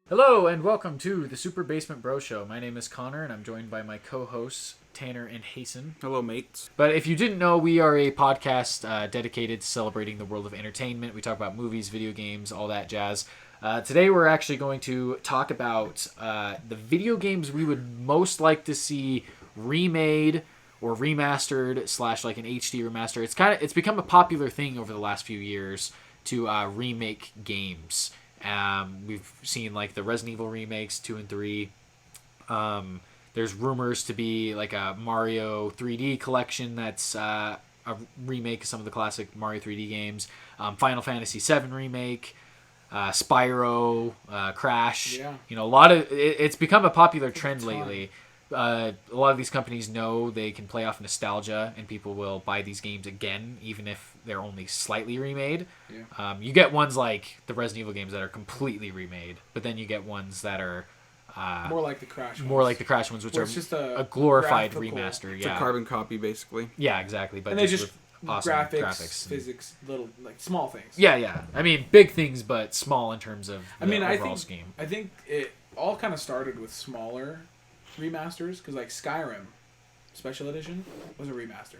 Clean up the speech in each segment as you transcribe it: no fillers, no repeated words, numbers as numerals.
Hello and welcome to the Super Basement Bro Show. My name is Connor and I'm joined by my co-hosts Tanner and Hasten. Hello, mates. But if you didn't know, we are a podcast dedicated to celebrating the world of entertainment. We talk about movies, video games, all that jazz. Today we're actually going to talk about the video games we would most like to see remade or remastered / like an HD remaster. It's become a popular thing over the last few years to remake games. We've seen like the Resident Evil remakes 2 and 3. There's rumors to be like a Mario 3D collection that's a remake of some of the classic Mario 3D games. Final Fantasy 7 remake, Spyro, Crash. Yeah. You know, it's become a popular trend lately. A lot of these companies know they can play off nostalgia and people will buy these games again even if they're only slightly remade. Yeah. You get ones like the Resident Evil games that are completely remade, but then you get ones that are more like the Crash ones. more like the Crash ones, which Where are it's just a glorified graphical- remaster. It's Yeah, a carbon copy, basically. yeah, exactly. But and they just with awesome graphics, physics, little like small things. Yeah. I mean, big things, but small in terms of the overall scheme. I think it all kind of started with smaller remasters because like Skyrim Special Edition was a remaster.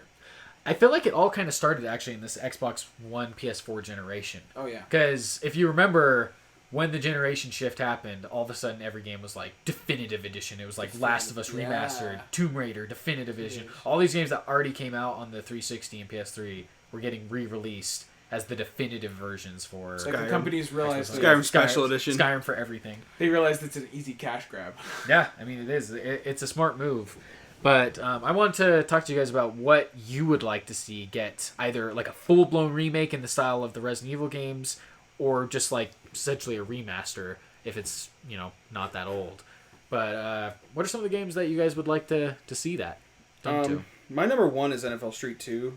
I feel like it all kind of started actually in this Xbox One, PS4 generation. Oh yeah. Because if you remember, when the generation shift happened, all of a sudden every game was like Definitive Edition. It was like Last of Us Remastered, Yeah. Tomb Raider, Definitive Edition. All these games that already came out on the 360 and PS3 were getting re-released as the definitive versions for It's like Skyrim. the companies realized Skyrim Special Edition. Skyrim for everything. they realized it's an easy cash grab. Yeah, I mean, it is. It's a smart move. But I want to talk to you guys about what you would like to see get either like a full-blown remake in the style of the Resident Evil games or just like essentially a remaster if it's, you know, not that old. But what are some of the games that you guys would like to see that done to? My number one is NFL Street 2.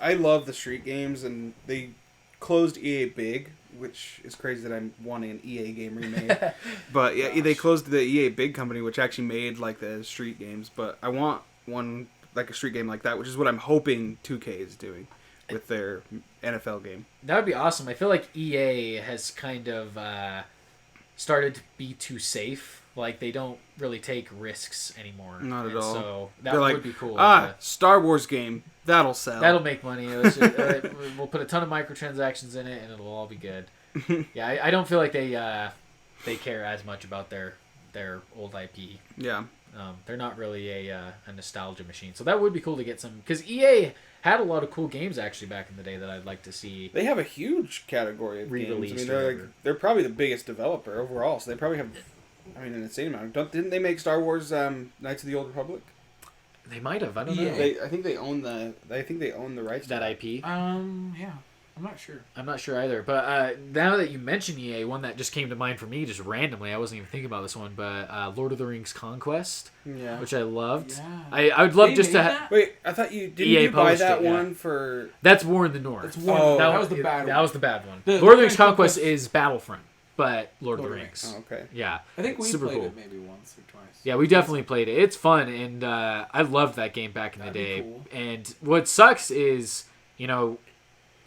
I love the Street games, and they closed EA big, which is crazy that I'm wanting an EA game remade. But yeah, they closed the EA big company, which actually made like the Street games. But I want one like a Street game like that, which is what I'm hoping 2K is doing with their NFL game. That would be awesome. I feel like EA has kind of started to be too safe. Like, they don't really take risks anymore. Not at And all. So that They're would like, be cool. Star Wars game, that'll sell. That'll make money. We'll put a ton of microtransactions in it, and it'll all be good. Yeah, I don't feel like they care as much about their old IP. Yeah. They're not really a nostalgia machine. So that would be cool to get some, because EA had a lot of cool games actually back in the day that I'd like to see. They have a huge category of Re-released games. or I mean, whatever. they're probably the biggest developer overall, so they probably have, an insane amount. Didn't they make Star Wars Knights of the Old Republic? They might have. I don't EA? know. I think they own the rights to That IP. Yeah. I'm not sure. I'm not sure either. But now that you mention EA, one that just came to mind for me just randomly, I wasn't even thinking about this one, but Lord of the Rings Conquest, Yeah. which I loved. Yeah. I would love They just to made have... that? Wait, I thought didn't EA you buy published that it, yeah. one for? That's War in the North. It's War. Oh. That was the bad one. That was the bad one. The Lord of the Rings Conquest- Conquest is Battlefront, but Lord of the Lord of the Rings. Oh, okay. Yeah. I think we Super played cool. it maybe once or twice. Yeah, we definitely played it. It's fun, and I loved that game back in the That'd be day. cool. And what sucks is,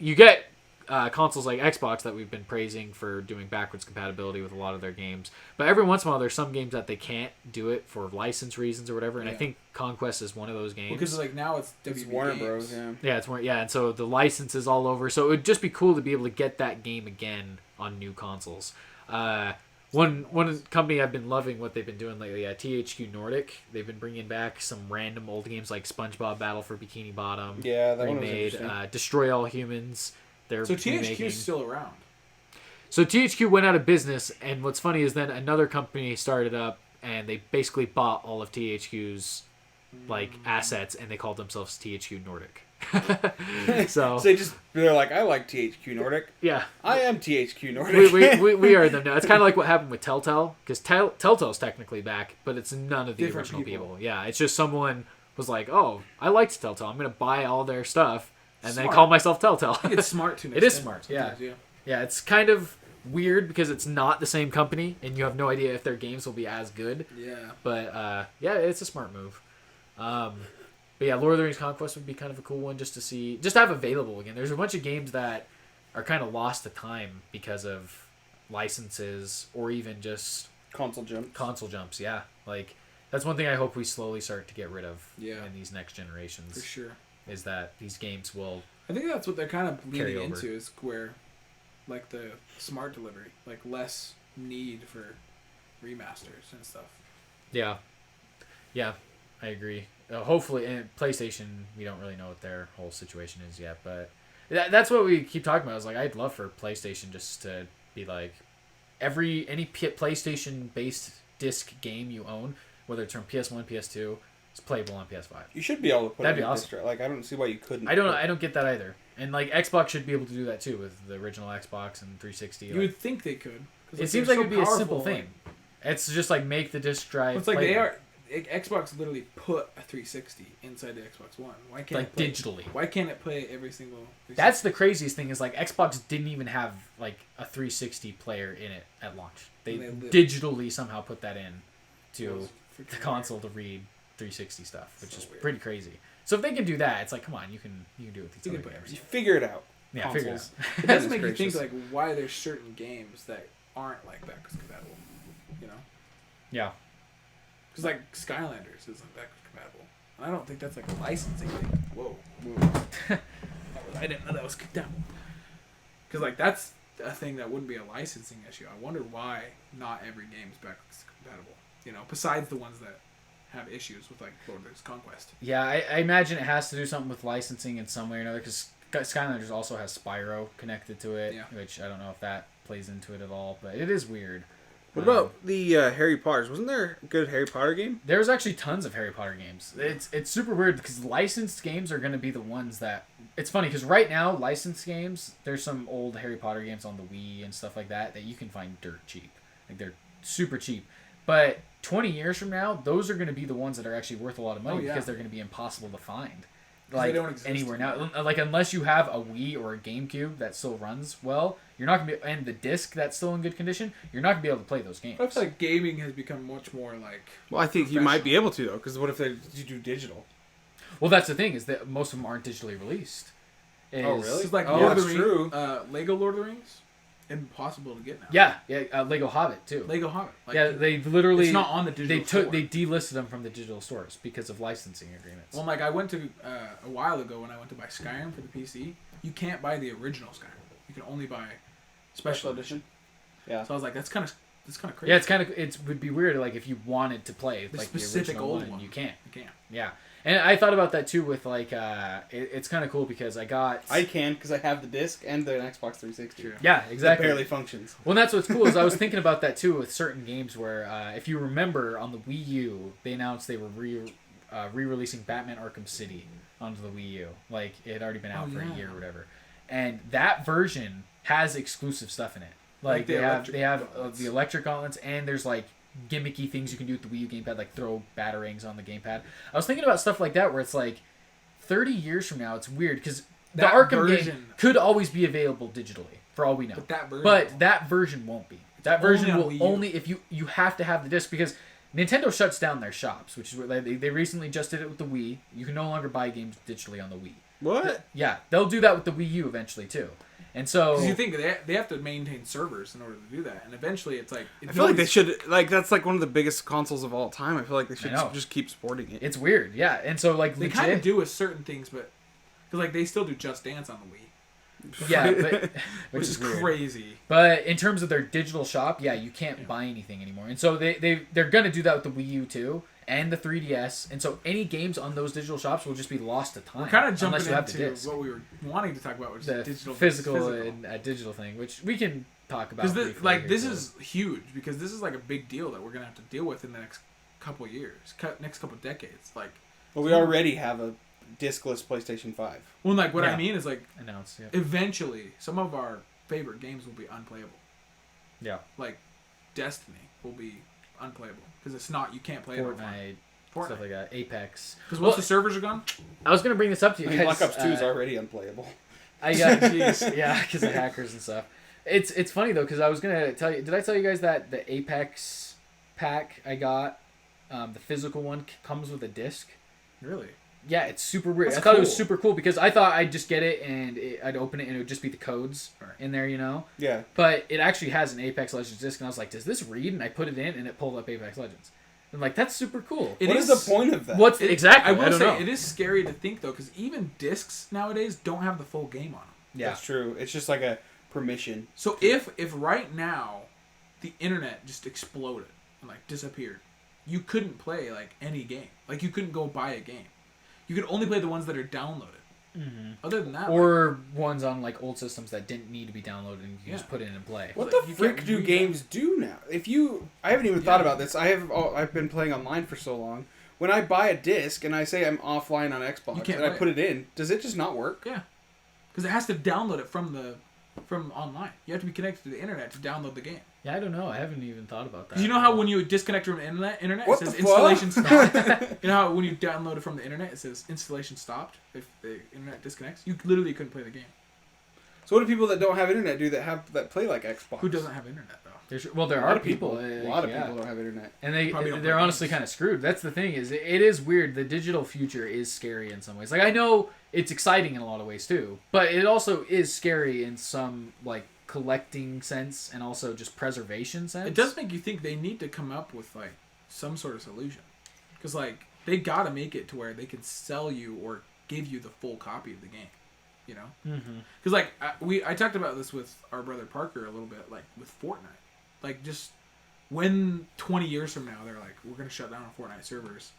you get consoles like Xbox that we've been praising for doing backwards compatibility with a lot of their games. But every once in a while, there's some games that they can't do it for license reasons or whatever. And I Yeah. think Conquest is one of those games. Because like now it's It's WB Warner Games. Bros. Yeah. Yeah, it's more. Yeah, and so the license is all over. So it would just be cool to be able to get that game again on new consoles. One company I've been loving what they've been doing lately, THQ Nordic. They've been bringing back some random old games like SpongeBob Battle for Bikini Bottom. Yeah, that one was Remade, interesting. Destroy All Humans. They're So THQ remaking. is still around. So THQ went out of business, and what's funny is then another company started up, and they basically bought all of THQ's assets, and they called themselves THQ Nordic. So So they're like, I like THQ Nordic. yeah, I am THQ Nordic. we are them now. It's kind of like what happened with Telltale, because Telltale's technically back, but it's none of the Different original people. people. Yeah, it's just someone was like, oh, I liked Telltale. I'm gonna buy all their stuff, and then Smart. call myself Telltale. I think it's smart to. an It is extent smart, yeah. sometimes, Yeah, it's kind of weird because it's not the same company, and you have no idea if their games will be as good. Yeah. But yeah, it's a smart move. But yeah, Lord of the Rings Conquest would be kind of a cool one just to see, just to have available again. There's a bunch of games that are kind of lost to time because of licenses or even just Console jump. Console jumps, yeah. Like that's one thing I hope we slowly start to get rid of Yeah. in these next generations. For sure. Is that these games will I think that's what they're kind of Carry leaning over. into is where, like the smart delivery, like less need for remasters and stuff. Yeah, I agree. Hopefully, and PlayStation, we don't really know what their whole situation is yet, but that's what we keep talking about. Is like I'd love for PlayStation just to be like any PlayStation based disc game you own, whether it's from PS1, PS2, it's playable on PS5. You should be able to put That'd it be in awesome. disc drive. Like I don't see why you couldn't. I don't get that either. And like Xbox should be able to do that too with the original Xbox and 360. You like- would think they could. 'Cause, it like, seems they're like so it'd be a powerful, simple like- thing. It's just like make the disc drive. It's like they playable. are. Xbox literally put a 360 inside the Xbox One. Why can't like it play, digitally. Why can't it play every single? 360? That's the craziest thing is like Xbox didn't even have like a 360 player in it at launch. They And they digitally somehow put that in to Was the freaking console to read 360 stuff, which So is weird. pretty crazy. So if they can do that, it's like come on, you can do it with these You other can put games. You figure it out. Yeah, figure it out. Consoles. It does make Goodness you think gracious. like why there's certain games that aren't like backwards compatible. You know, Yeah. because like Skylanders isn't backwards compatible, and I don't think that's like a licensing thing. Whoa. I didn't know that was kicked out. Because like that's a thing that wouldn't be a licensing issue. I wonder why not every game is backwards compatible. You know, besides the ones that have issues with like Lord of the Conquest. Yeah, I imagine it has to do something with licensing in some way or another because Skylanders also has Spyro connected to it, Yeah. which I don't know if that plays into it at all, but it is weird. What about the Harry Potters? Wasn't there a good Harry Potter game? There's actually tons of Harry Potter games. It's super weird because licensed games are going to be the ones that... It's funny because right now, licensed games, there's some old Harry Potter games on the Wii and stuff like that you can find dirt cheap. Like they're super cheap. But 20 years from now, those are going to be the ones that are actually worth a lot of money Oh, yeah. because they're going to be impossible to find. They Like don't exist anywhere now. anymore. Like unless you have a Wii or a GameCube that still runs well, you're not going to be... And the disc that's still in good condition, you're not going to be able to play those games. I feel like gaming has become much more like. Well, I think you might be able to though, because what if you do digital? Well, that's the thing is that most of them aren't digitally released. Oh, really? It's like Oh, Lord of that's the true. Rings, Lego Lord of the Rings, impossible to get now. Yeah, Lego Hobbit too. Lego Hobbit. Like, Yeah, they literally It's not on the digital. store. they delisted them from the digital stores because of licensing agreements. Well, like I went to a while ago when I went to buy Skyrim for the PC. You can't buy the original Skyrim. You can only buy special edition. Yeah. So I was like, that's kind of crazy. Yeah, it would be weird like if you wanted to play The like specific the original old one, one. you can't. You can't. Yeah, and I thought about that too with like it's kind of cool because I can because I have the disc and the Xbox 360. True. yeah That exactly barely functions. Well, that's what's cool is I was thinking about that too with certain games where if you remember on the Wii U they announced they were re-releasing Batman Arkham City onto the Wii U. Like it had already been out for a year or whatever, and that version has exclusive stuff in it. Like the they have electric gauntlets. the electric gauntlets and there's like gimmicky things you can do with the Wii U gamepad, like throw batarangs on the gamepad. I was thinking about stuff like that where it's like 30 years from now it's weird because the That Arkham game version- could always be available digitally for all we know. But that version Won't be. That only version on will Wii U. only if you have to have the disc because Nintendo shuts down their shops, which is what they recently just did it with the Wii. You can no longer buy games digitally on the Wii. What? Yeah, they'll do that with the Wii U eventually too. And so because you think they have to maintain servers in order to do that, and eventually it's like I feel like they should that's like one of the biggest consoles of all time. I feel like they should know. just keep supporting it. it's weird, yeah. And so like They legit, kind of do with certain things, but because like they still do Just Dance on the Wii, yeah, but, which is weird. crazy. But in terms of their digital shop, yeah, you can't buy anything anymore. And so they're gonna do that with the Wii U too and the 3DS. And so any games on those digital shops will just be lost to time. We're kind of jumping unless you have the into disc. what we were wanting to talk about, which The is digital physical versus and digital thing, which we can talk about. Because briefly like here, this so. is huge because this is like a big deal that we're gonna have to deal with in the next couple years, next couple decades. Like, Well, we already have a discless PlayStation 5. well, like what Yeah. I mean is like announced. Yeah. eventually some of our favorite games will be unplayable. Yeah. Like Destiny will be unplayable because it's not, you can't play it Fortnite, stuff like that. Apex. Because once the servers are gone, I was gonna bring this up to you. I mean, 'cause, Black Ops 2 is already unplayable. I got jeez, yeah, because of hackers and stuff. It's funny though because I was gonna tell you. Did I tell you guys that the Apex pack I got, the physical one comes with a disc? really? Yeah, it's super weird. That's I thought it was cool. super cool because I thought I'd just get it and I'd open it and it would just be the codes in there, Yeah. But it actually has an Apex Legends disc, and I was like, does this read? And I put it in, and it pulled up Apex Legends. I'm like, that's super cool. What is the point of that? Exactly? I will don't say know. it is scary to think though, because even discs nowadays don't have the full game on them. Yeah. That's true. It's just like a permission. So if right now the internet just exploded and like disappeared, you couldn't play like any game. Like you couldn't go buy a game. You could only play the ones that are downloaded. Mm-hmm. Other than that, Or ones on like old systems that didn't need to be downloaded and you can just put it in and play. What Like, the you frick can't do read games do now? I haven't even thought about this. I've been playing online for so long. When I buy a disc and I say I'm offline on Xbox can't and I play put it in, does it just not work? yeah, because it has to download it from online. You have to be connected to the internet to download the game. Yeah, I don't know. I haven't even thought about that. You know how when you disconnect from the internet What it says the fuck? installation stopped? You know how when you download it from the internet, it says installation stopped if the internet disconnects? You literally couldn't play the game. So what do people that don't have internet do that play like Xbox? Who doesn't have internet, though? There A lot are of people. people. A lot of people don't have internet. And Probably don't they're play honestly games. kind of screwed. That's the thing is it is weird. The digital future is scary in some ways. Like I know it's exciting in a lot of ways too, but it also is scary in some like collecting sense and also just preservation sense. It does make you think they need to come up with, like, some sort of solution. Because, like, they gotta make it to where they can sell you or give you the full copy of the game. You know? Mm-hmm. Because, like, I talked about this with our brother Parker a little bit, like, with Fortnite. Like, just when 20 years from now they're like, we're going to shut down our Fortnite servers,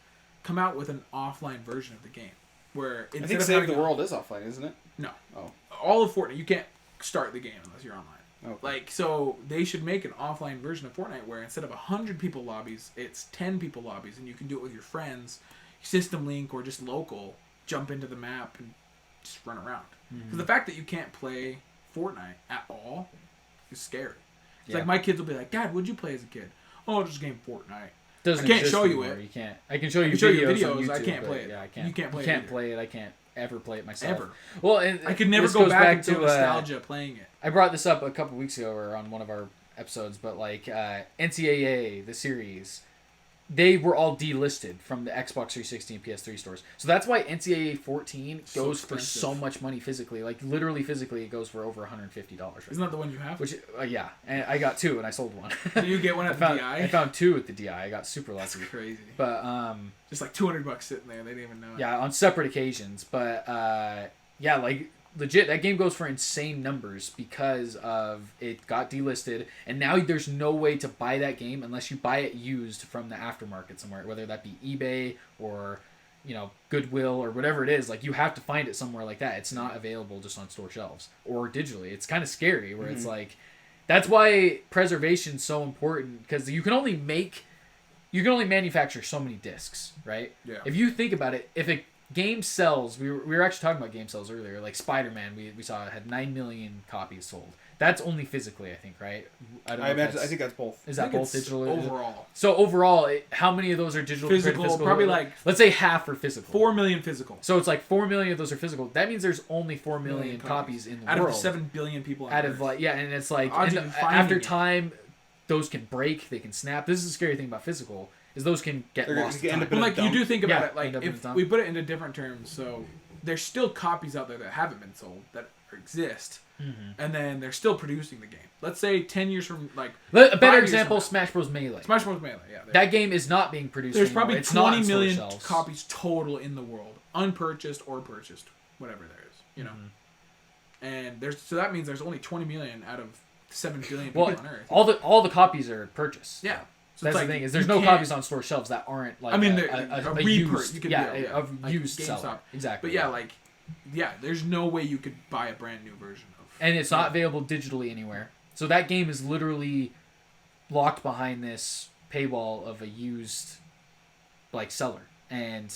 come out with an offline version of the game. Where I instead think of Save having the World is offline, isn't it? No. Oh. All of Fortnite, you can't start the game unless you're online. Okay. Like, so they should make an offline version of Fortnite where instead of 100 people lobbies, it's 10 people lobbies, and you can do it with your friends, system link or just local, jump into the map and just run around. Because the fact that you can't play Fortnite at all is scary. It's like my kids will be like, Dad, what'd you play as a kid? Oh, just game Fortnite. Doesn't I can't exist show you anymore. it. You can't. I can show you videos on YouTube, I can't but play it. Yeah, I can't. You can't play You it can't either. play it. I can't ever play it myself. Ever. Well, and I could never this go goes back and feel to nostalgia playing it. I brought this up a couple weeks ago or on one of our episodes, but like NCAA, the series, they were all delisted from the Xbox 360 and PS3 stores. So that's why NCAA 14 So goes for expensive. so much money physically. Like literally physically, it goes for over $150. Right Isn't that the one you have? Which yeah, and I got two and I sold one. Did you get one at the I DI? found two at the DI. I got super That's lucky. crazy. But Just like $200 sitting there. They didn't even know it. yeah, on separate occasions. But yeah, like legit, that game goes for insane numbers because of it got delisted, and now there's no way to buy that game unless you buy it used from the aftermarket somewhere, whether that be eBay or Goodwill or whatever it is. Like you have to find it somewhere like that. It's not available just on store shelves or digitally. It's kind of scary where it's like that's why preservation's so important because you can only manufacture so many discs, right? Yeah. If you think about it, if a game sells, we were actually talking about game sales earlier. Like Spider-Man, we saw it had 9 million copies sold. That's only physically, I think, right? I don't know. I think that's both. Is I that think both it's digital? overall? So overall, how many of those are digital? compared to Physical, probably like let's say half are physical. 4 million physical. So it's like 4 million of those are physical. That means there's only 4 million copies in the out world. of 7 billion people on Out Earth. of like yeah, and it's like Odds and of finding after it. time, those can break, they can snap. This is the scary thing about physical is those can get They're lost. gonna in end time. up Well, like you do think about Yeah, it, like end up in if the dump. we put it into different terms, so there's still copies out there that haven't been sold that exist, and then they're still producing the game. Let's say 10 years from like A 5 better years example, from Smash Bros. Melee. now. Smash Bros. Melee, yeah. That game is not being produced There's anymore. probably It's not 20 on store million shelves. copies total in the world, unpurchased or purchased, whatever there is, you know. And so that means there's only 20 million out of 7 billion people Well, on Earth. all the copies are purchased. Yeah. So That's it's the like, thing is there's you no can't- copies on store shelves that aren't like I mean, a a used repurchase. You could yeah, do it, of like used GameStop. seller exactly. But yeah, like there's no way you could buy a brand new version of. and it's not available digitally anywhere. So that game is literally locked behind this paywall of a used like seller, and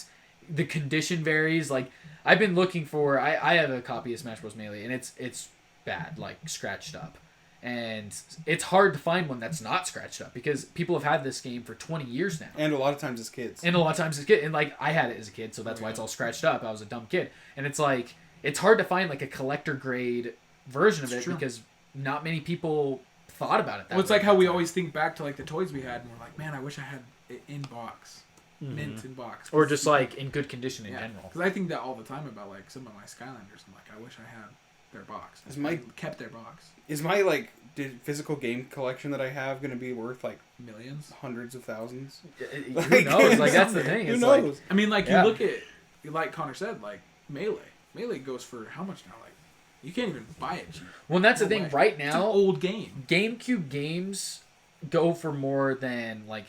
the condition varies. Like I've been looking for, I have a copy of Smash Bros. Melee, and it's bad, like scratched up, and it's hard to find one that's not scratched up because people have had this game for 20 years now. And a lot of times it's kids. And a lot of times it's kid, and like I had it as a kid, so that's why it's all scratched up. I was a dumb kid, and it's like it's hard to find like a collector grade version of it true. because not many people thought about it. That Well, it's way like at how that we time. always think back to like the toys we had, and we're like, man, I wish I had it in box. mint in box. Or just like in good condition in general. Because I think that all the time about like some of my Skylanders. I'm like, I wish I had their box. I kept their box. Is my like physical game collection that I have going to be worth like Millions, hundreds of thousands? Who knows? Like that's the thing. Who It's knows? like, I mean, like Yeah. you look at, like Connor said, like Melee. Melee goes for how much now? Like you can't even buy it cheap. well, and that's No the thing. way. Right It's an now, old game. GameCube games go for more than like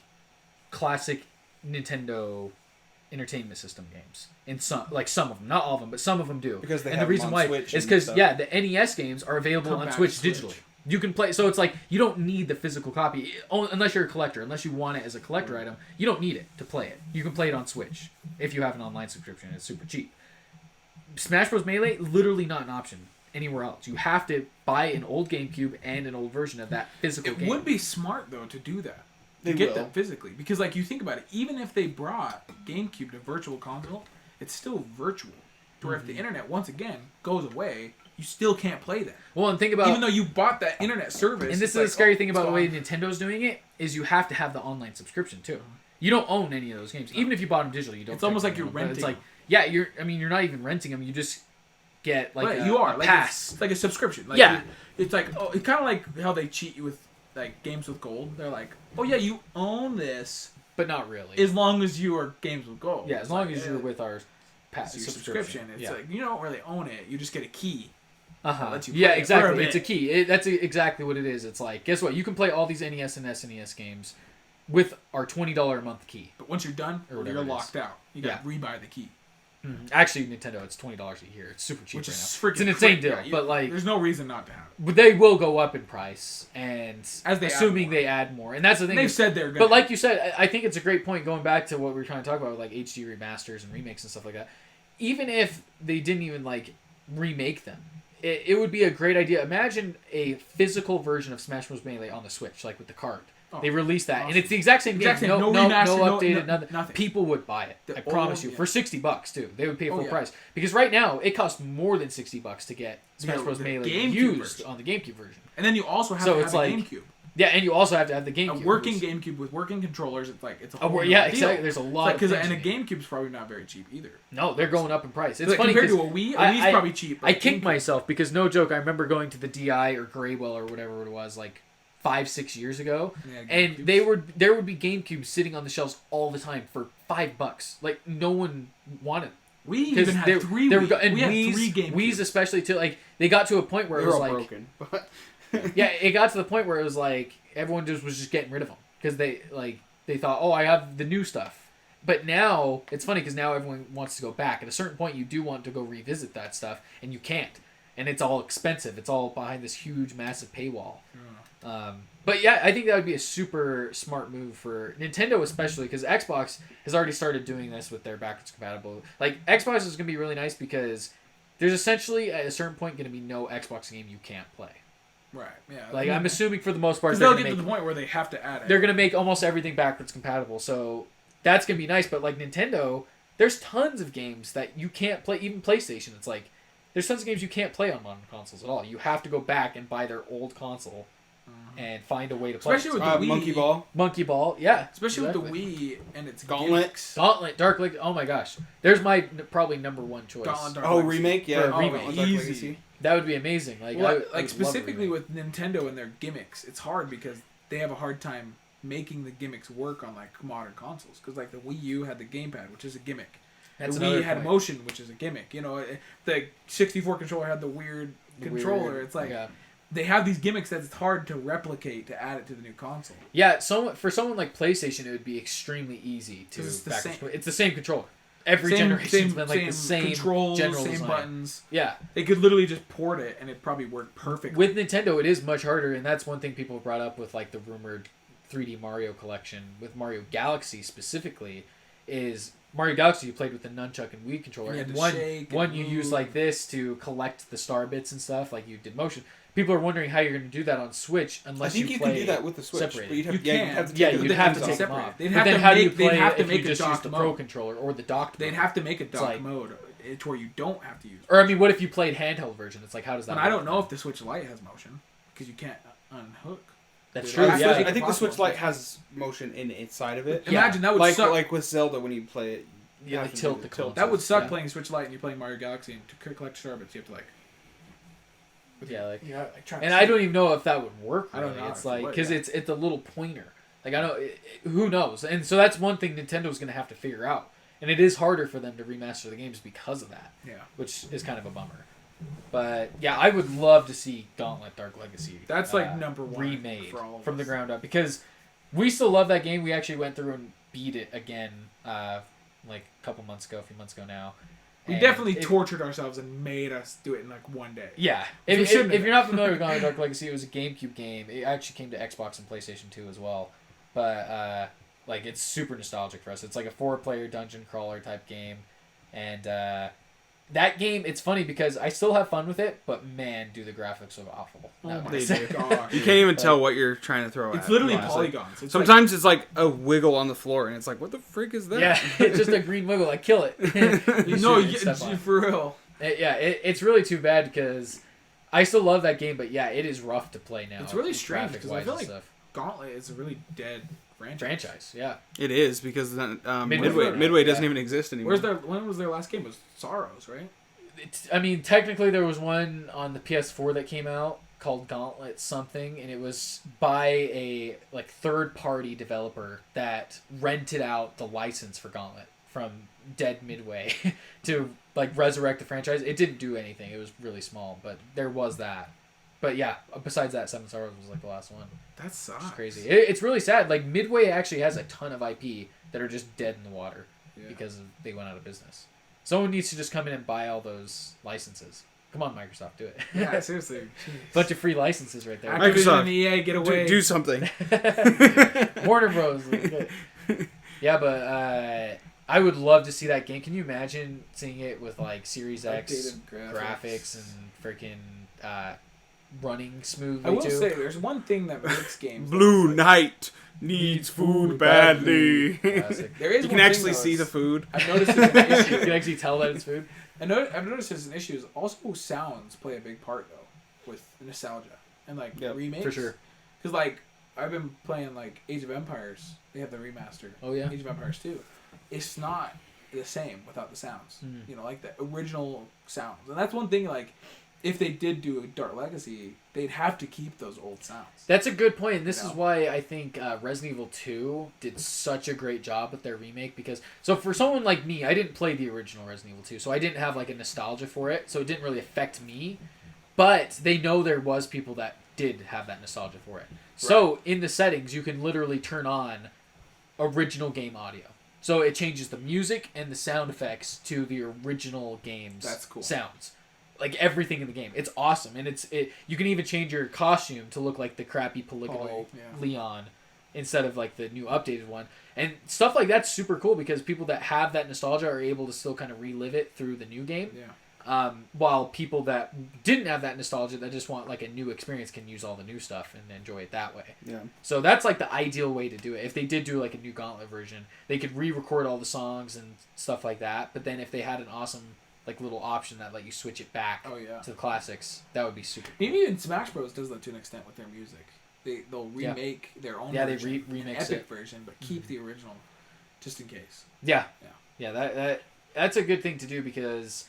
classic Nintendo Entertainment System games. In some of them, not all of them, but some of them do. Because they and have the reason them on why Switch is and because stuff. the NES games are available Come on back Switch to digitally. Switch. You can play, so it's like you don't need the physical copy unless you're a collector. Unless you want it as a collector item, you don't need it to play it. You can play it on Switch if you have an online subscription. It's super cheap. Smash Bros. Melee, literally not an option anywhere else. You have to buy an old GameCube and an old version of that physical It game. would be smart though to do that. They To get will. them physically, because like you think about it, even if they brought GameCube to Virtual Console, it's still virtual. Where if the internet once again goes away, you still can't play that. Well, and think about Even though you bought that internet service. and this it's is like, the scary oh, thing it's about the way gone. Nintendo's doing it is you have to have the online subscription too. You don't own any of those games, even if you bought them digitally. You don't. It's almost like technically you're own them, but renting It's like you're not even renting them. You just get like Right, a, you are a like pass. It's like a subscription. Like Yeah. it's like it's kind of like how they cheat you with like games with gold. They're like, oh yeah, you own this But not really. as long as you are games with gold. Yeah, as It's long like, as you're with our pass it's your subscription. subscription. It's Yeah. like you don't really own it. You just get a key. Uh-huh. lets you Yeah, play it for a exactly. bit. It's a key. That's exactly what it is. It's like, guess what? You can play all these NES and SNES games with our $20 a month key. But once you're done, Or whatever you're it is. locked out. You got to rebuy the key, Actually, Nintendo, it's $20 a year. It's super cheap which right is now. freaking. It's an insane crazy. deal. But like, there's no reason not to have it. but they will go up in price, and As they add assuming more. they add more. And that's the thing. They've is- said they're gonna. But like you said, I think it's a great point going back to what we were trying to talk about with like HD remasters and remakes and stuff like that. Even if they didn't even like remake them, it would be a great idea. Imagine a physical version of Smash Bros. Melee on the Switch, like with the card. Oh, They released that, and awesome. it's the exact same Exact game. same. No, No no, remaster, no- updated, no- nothing. nothing. People would buy it. The I promise old- you, yeah. for $60 too. They would pay a Oh, full yeah. price because right now it costs more than $60 to get Smash Yeah, Bros. the Melee GameCube used version. on the GameCube version. And then you also have So to it's have a like- GameCube. Yeah, and you also have to have the GameCube. A working which- GameCube with working controllers. It's like it's a Oh, whole well, yeah, nother deal. exactly. There's a lot of Because things and a you need. GameCube's probably not very cheap either. No, they're going up in price. It's Like, funny compared to 'cause a Wii. A I- Wii's I- probably cheap. but I kicked GameCube- myself because no joke. I remember going to the DI or Graywell or whatever it was like 5-6 years ago, Yeah, and GameCubes. there would be GameCubes sitting on the shelves all the time for $5. Like no one wanted. We even had three. they were Wii. go- and we had Wii's, three GameCubes. Wii's especially too. Like they got to a point where it They're was all like broken. But yeah, it got to the point where it was like everyone just was just getting rid of them because they thought, oh, I have the new stuff. But now it's funny because now everyone wants to go back. At a certain point, you do want to go revisit that stuff, and you can't. And it's all expensive. It's all behind this huge, massive paywall. But yeah, I think that would be a super smart move for Nintendo, especially because Xbox has already started doing this with their backwards compatible. Like Xbox is going to be really nice because there's essentially at a certain point going to be no Xbox game you can't play. Right. Yeah. Like I'm assuming for the most part because they're they'll going get to to make the point where they have to add it. they're going to make almost everything backwards compatible. So that's going to be nice. But like Nintendo, there's tons of games that you can't play. Even PlayStation, it's like there's tons of games you can't play on modern consoles at all. You have to go back and buy their old console and find a way to play. Especially it. with the Wii. Monkey Ball. Monkey Ball, yeah. Especially exactly. with the Wii and its Gauntlet. gimmicks. Gauntlet Dark Legacy. Oh my gosh, there's my probably number one choice. Gauntlet Dark Oh, Legacy. remake? Yeah. For a Oh, remake. Gauntlet Dark Easy. Legacy. That would be amazing. Like, Well, I like would love a specifically remake. with Nintendo and their gimmicks, it's hard because they have a hard time making the gimmicks work on like modern consoles. Because like the Wii U had the gamepad, which is a gimmick. That's the another Wii had point. motion, which is a gimmick. You know, the 64 controller had the weird controller. Weird- It's like yeah. they have these gimmicks that it's hard to replicate to add it to the new console. Yeah, for someone like PlayStation, it would be extremely easy to 'Cause it's the backwards. same- It's the same controller. Every generation's been like the same controls, general same design. buttons. Yeah, They could literally just port it and it probably worked perfectly. with Nintendo, it is much harder, and that's one thing people brought up with like the rumored 3D Mario collection with Mario Galaxy specifically. Is Mario Galaxy you played with the nunchuck and Wii controller, You had and to shake one and you use move. like this to collect the star bits and stuff, like you did motion. People are wondering how you're going to do that on Switch I unless think you play can do that with the Switch. separated. But you'd have, You yeah, can. you'd have to Yeah, take you'd the have to buttons take off. them separate. off. They'd But have then to how do you make- they'd play have to if make you a just use docked the mode. Pro controller or the docked They'd mode? have to make a dock like- mode to where you don't have to use. Or I mean, what if you played handheld version? It's like how does that? And I work? don't know if the Switch Lite has motion because you can't unhook. That's Dude, true. I Yeah, think I think the possible. Switch Lite has motion inside of it. Yeah. Imagine that would Like suck. like with Zelda when you play it. you Yeah, have they to tilt do the tilt. That would suck Yeah. playing Switch Lite and you're playing Mario Galaxy and to collect Starbits you have to like. like, Yeah, like try and I don't even know if that would work. I don't really. know It's if it like would, because yeah. it's a little pointer. Like I know, who knows? And so that's one thing Nintendo's going to have to figure out. And it is harder for them to remaster the games because of that, Yeah, which is kind of a bummer. But yeah, I would love to see Gauntlet Dark Legacy. that's like number one remade for all of from the us. ground up because we still love that game. We actually went through and beat it again, like a couple months ago, a few months ago now. We And definitely it- tortured ourselves and made us do it in like one day. Yeah, We if shouldn't have. you're not familiar with Gauntlet Dark Legacy, it was a GameCube game. It actually came to Xbox and PlayStation 2 as well. But like it's super nostalgic for us. It's like a 4-player dungeon crawler type game, and that game. It's funny because I still have fun with it, but man, do the graphics look awful. Oh That my one. gosh. You can't even tell what you're trying to throw at. It's literally honestly. polygons. It's Sometimes it's like a wiggle on the floor, and it's like, what the frick is that? Yeah, it's just a green wiggle. Like kill it. like, You no, shoot and step on it. for real. It's really too bad because I still love that game, but yeah, it is rough to play now. It's really strange because I graphic-wise feel and like stuff. Gauntlet is a really dead franchise. Yeah. It is because then, Midway. Midway doesn't Yeah. even exist anymore. When was their last game? It was Sorrows, right? I mean, technically, there was one on the PS4 that came out called Gauntlet something, and it was by a like third-party developer that rented out the license for Gauntlet from Dead Midway to like resurrect the franchise. It didn't do anything; it was really small, but there was that. But yeah, besides that, Seven Sorrows was like the last one. That sucks. Which is crazy. It's really sad. Like Midway actually has a ton of IP that are just dead in the water because they went out of business. Someone needs to just come in and buy all those licenses. Come on, Microsoft, do it. Yeah, seriously. Bunch of free licenses right there. Activision and EA, get away. do something. Warner Bros. Yeah, but I would love to see that game. Can you imagine seeing it with like Series X Updated graphics and freaking running smoothly I will too? say, there's one thing that makes games. Blue that's, Knight needs food badly. Classic. There is You one can thing, actually though, see the it's- food. I've noticed it's an issue. You can actually tell that it's food. I've noticed as an issue is also sounds play a big part though with nostalgia and like Yep, remakes. for sure. Because like I've been playing like Age of Empires. They have the remaster. Oh yeah. Age of Empires 2. It's not the same without the sounds. Mm. You know, like the original sounds. And that's one thing. Like if they did do a Dark Legacy, they'd have to keep those old sounds. That's a good point, and this You is know? why I think Resident Evil 2 did such a great job with their remake, because so for someone like me, I didn't play the original Resident Evil 2, so I didn't have like a nostalgia for it, so it didn't really affect me, but they know there was people that did have that nostalgia for it. So in the settings, you can literally turn on original game audio. So it changes the music and the sound effects to the original game's That's cool. sounds. Like everything in the game. It's awesome. And you can even change your costume to look like the crappy polygonal yeah. Leon instead of like the new updated one. And stuff like that's super cool because people that have that nostalgia are able to still kind of relive it through the new game. Yeah. While people that didn't have that nostalgia, that just want like a new experience, can use all the new stuff and enjoy it that way. Yeah. So that's like the ideal way to do it. If they did do like a new Gauntlet version, they could re-record all the songs and stuff like that. But then if they had an awesome like little option that let you switch it back Oh yeah. to the classics, that would be super cool. Maybe even Smash Bros does that to an extent with their music. They'll Yeah. remake their own. Yeah, they version, an remix epic it. version, but keep the original, just in case. Yeah. Yeah. That's a good thing to do because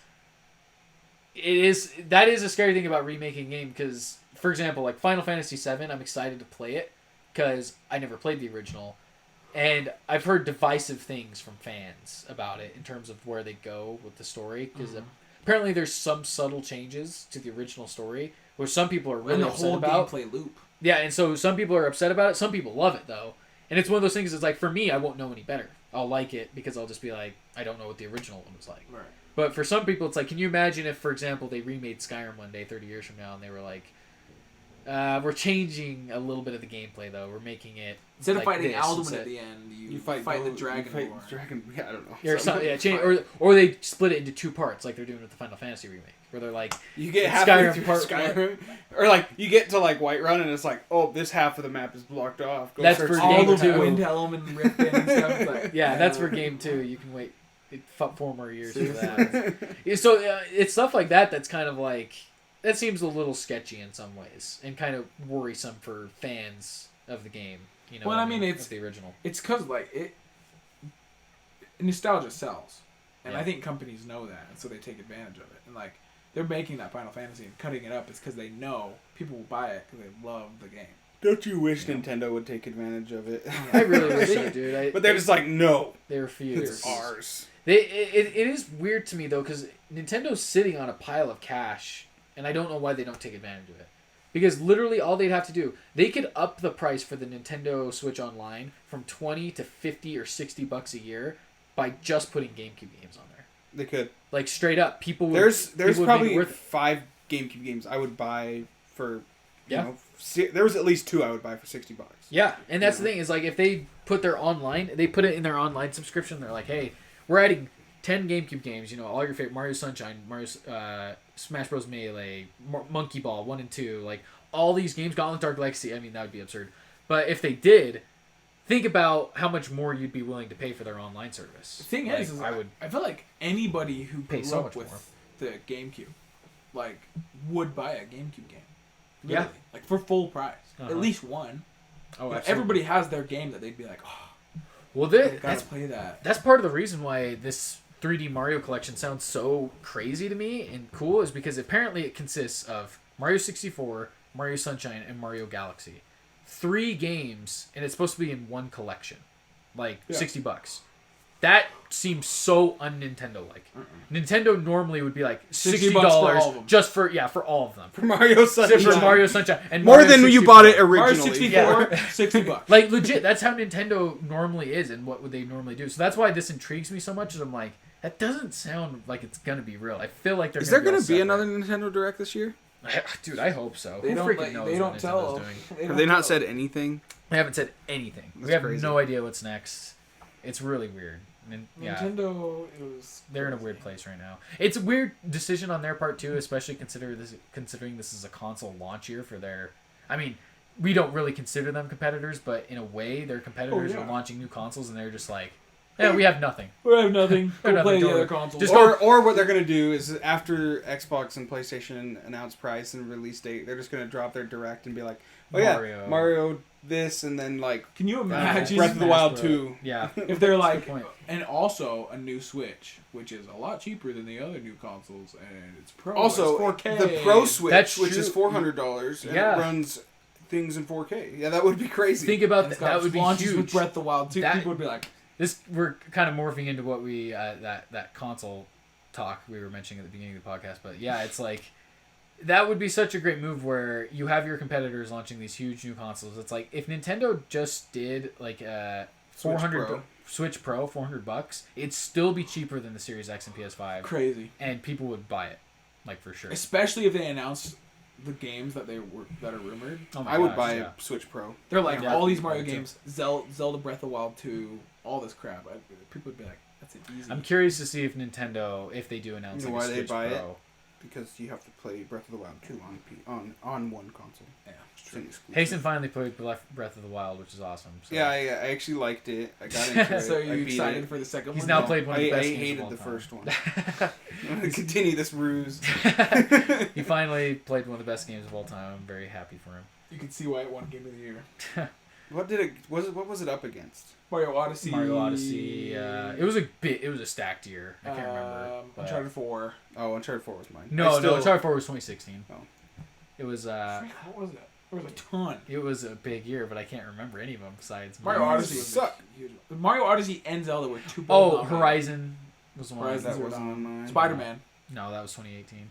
that is a scary thing about remaking a game because, for example, like Final Fantasy VII, I'm excited to play it because I never played the original, and I've heard divisive things from fans about it in terms of where they go with the story because apparently there's some subtle changes to the original story where some people are really And the upset whole about. gameplay loop. Yeah, and so some people are upset about it. Some people love it though, and it's one of those things. It's like for me, I won't know any better. I'll like it because I'll just be like, I don't know what the original one was like. Right. But for some people, it's like, can you imagine if, for example, they remade Skyrim one day, 30 years from now, and they were like, we're changing a little bit of the gameplay though. We're making it Instead of like fighting this Alduin instead. at the end, you fight the dragon. You War. fight dragon. Yeah, I don't know. Or Something. yeah, change, or they split it into two parts, like they're doing with the Final Fantasy remake, where they're like, You get halfway Skyrim through part Skyrim, or like you get to like Whiterun, and it's like, oh, this half of the map is blocked off. Go That's search for the All game other the two. half. Windhelm and Riften and stuff. It's like, yeah, that's for game 2. You can wait 4 more years for that. Yeah, so it's stuff like that that's kind of like, that seems a little sketchy in some ways and kind of worrisome for fans of the game. You know, Well, what I mean, it's- of the original. It's because like nostalgia sells, and Yeah. I think companies know that, and so they take advantage of it. And like they're making that Final Fantasy and cutting it up is because they know people will buy it because they love the game. Don't you wish Nintendo would take advantage of it? I really wish so, dude. But they're just like, no, they refuse. it's ours. It is weird to me though, because Nintendo's sitting on a pile of cash, and I don't know why they don't take advantage of it. Because literally all they'd have to do, they could up the price for the Nintendo Switch Online from $20 to $50 or $60 a year by just putting GameCube games on there. They could. Like straight up, people would. There's people would make it probably worth it. 5 GameCube games I would buy for. Yeah. You know, there was at least 2 I would buy for $60. Yeah, and that's Yeah. the thing is like if they put their online, they put it in their online subscription. They're like, hey, we're adding 10 GameCube games. You know, all your favorite Mario Sunshine, Mario Smash Bros. Melee, Monkey Ball 1 and 2, like all these games. Gauntlet Dark Legacy. I mean, that would be absurd. But if they did, think about how much more you'd be willing to pay for their online service. The thing Like, is I would. I feel like anybody who Pay grew so up much with more. the GameCube, like, would buy a GameCube game. Yeah. Literally. Like for full price, Uh-huh. at least one. Oh, Like, absolutely. everybody has their game that they'd be like, oh, Well, I gotta that's play that. that's part of the reason why this 3D Mario collection sounds so crazy to me and cool is because apparently it consists of Mario 64, Mario Sunshine, and Mario Galaxy. 3 games, and it's supposed to be in one collection. Like, Yeah. $60. That seems so un-Nintendo-like. Nintendo normally would be like $60 $60 for all of them. just for for all of them. For Mario Sunshine. For Mario Sunshine. And More Mario than you 64. bought it Mario originally. 64, Yeah. $60. Like, legit, that's how Nintendo normally is and what would they normally do. So that's why this intrigues me so much is I'm like, that doesn't sound like it's going to be real. I feel like they're Is there going going to to be another Nintendo Direct this year? Dude, I hope so. They Who don't, freaking like, knows they what don't Nintendo's tell. doing? Have they not said anything? They haven't said anything. That's we have crazy. no idea what's next. It's really weird. And, yeah, Nintendo is they're in a weird place right now. It's a weird decision on their part too, especially considering this is a console launch year for their. I mean, we don't really consider them competitors, but in a way, they're competitors yeah. are launching new consoles, and they're just like, yeah, we have nothing. We have nothing. Got Go play nothing the to other do. consoles. Just Or what they're going to do is after Xbox and PlayStation announce price and release date, they're just going to drop their Direct and be like, oh yeah, Mario this, and then like Can you imagine Breath of the Smash Wild Bros. 2. Yeah, if they're That's a like, good point. and also a new Switch, which is a lot cheaper than the other new consoles, and it's Pro. Also, it's 4K. the Pro Switch, That's which is true. $400, and Yeah. it runs things in 4K. Yeah, that would be crazy. think about And it's that. got That would be launches huge. with Breath of the Wild 2. That- People would be like, This we're kind of morphing into what we that console talk we were mentioning at the beginning of the podcast, but yeah, it's like that would be such a great move where you have your competitors launching these huge new consoles. It's like if Nintendo just did like a Switch 400 Pro. Switch Pro, $400, it'd still be cheaper than the Series X and PS5, crazy. and people would buy it, like for sure. Especially if they announce the games that are rumored. Oh my I would gosh, buy yeah. a Switch Pro. They're like Yeah, all these I Mario would too. games, Zelda Breath of the Wild 2, all this crap. People would be like, that's an easy. I'm curious to see if Nintendo, if they do announce You know like why a they Switch buy it? Pro. Because you have to play Breath of the Wild 2 on one console. Yeah. It's an exclusive. Hasten finally played Breath of the Wild, which is awesome. So. Yeah, I actually liked it. I got into it. So I you beat excited it. for the second He's one? now Yeah. played one of the I best games hated of all the time. first one. I'm gonna continue this ruse. He finally played one of the best games of all time. I'm very happy for him. You can see why it won Game of the Year. What was it up against? Mario Odyssey. Mario Odyssey. It was a stacked year. I can't remember. but- Uncharted 4. Oh, Uncharted 4 was mine. No, Uncharted 4 was 2016. Oh. It was What was it? There was a ton. it was a big year, but I can't remember any of them besides Mario Mario Odyssey was suck. huge. Mario Odyssey and Zelda were two. Oh, both nominated. Horizon was the one. Horizon That Zero wasn't Dawn. on mine. Spider-Man. No, that was 2018.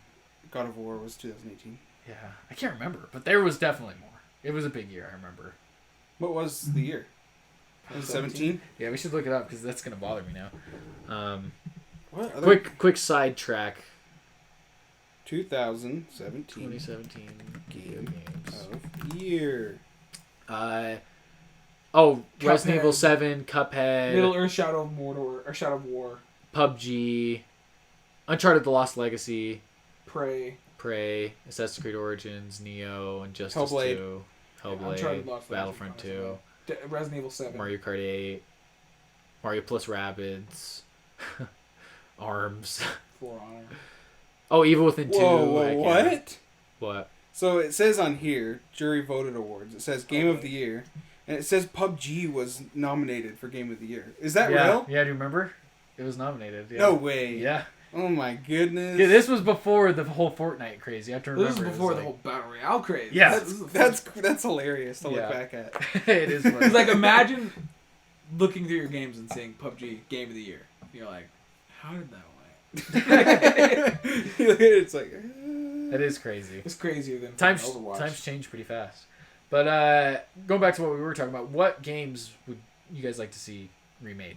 God of War was 2018. Yeah, I can't remember, but there was definitely more. It was a big year. I remember. What was the year? 2017? Yeah, we should look it up because that's gonna bother me now. What? Other- Quick sidetrack. 2017 2017 video games. of year. Resident Evil Cuphead. 7, Cuphead, Middle Earth: Shadow of Mordor or Shadow of War. PUBG, Uncharted: The Lost Legacy, Prey. Prey, Assassin's Creed Origins, Neo, Injustice Hellblade. 2, Uncharted: Hellblade, Lost Legacy Battlefront was 2, Resident Evil 7. Mario Kart 8, Mario plus Rabbids, ARMS. For Honor. Oh, Evil Within 2. Whoa, I can't- what? What? So it says on here, jury voted awards. It says Game of the Year, and it says PUBG was nominated for Game of the Year. Is that real? Yeah, do you remember? It was nominated. Yeah. No way. Yeah. Oh my goodness. Yeah, this was before the whole Fortnite craze. You have to remember. This is before the whole Battle Royale craze. Yeah. That's hilarious to look back at. It is. It's like, imagine looking through your games and saying PUBG Game of the Year. You're like, how did that win? It's like... That is crazy. It's crazier than Times Overwatch. change pretty fast. But going back to what we were talking about, what games would you guys like to see remade?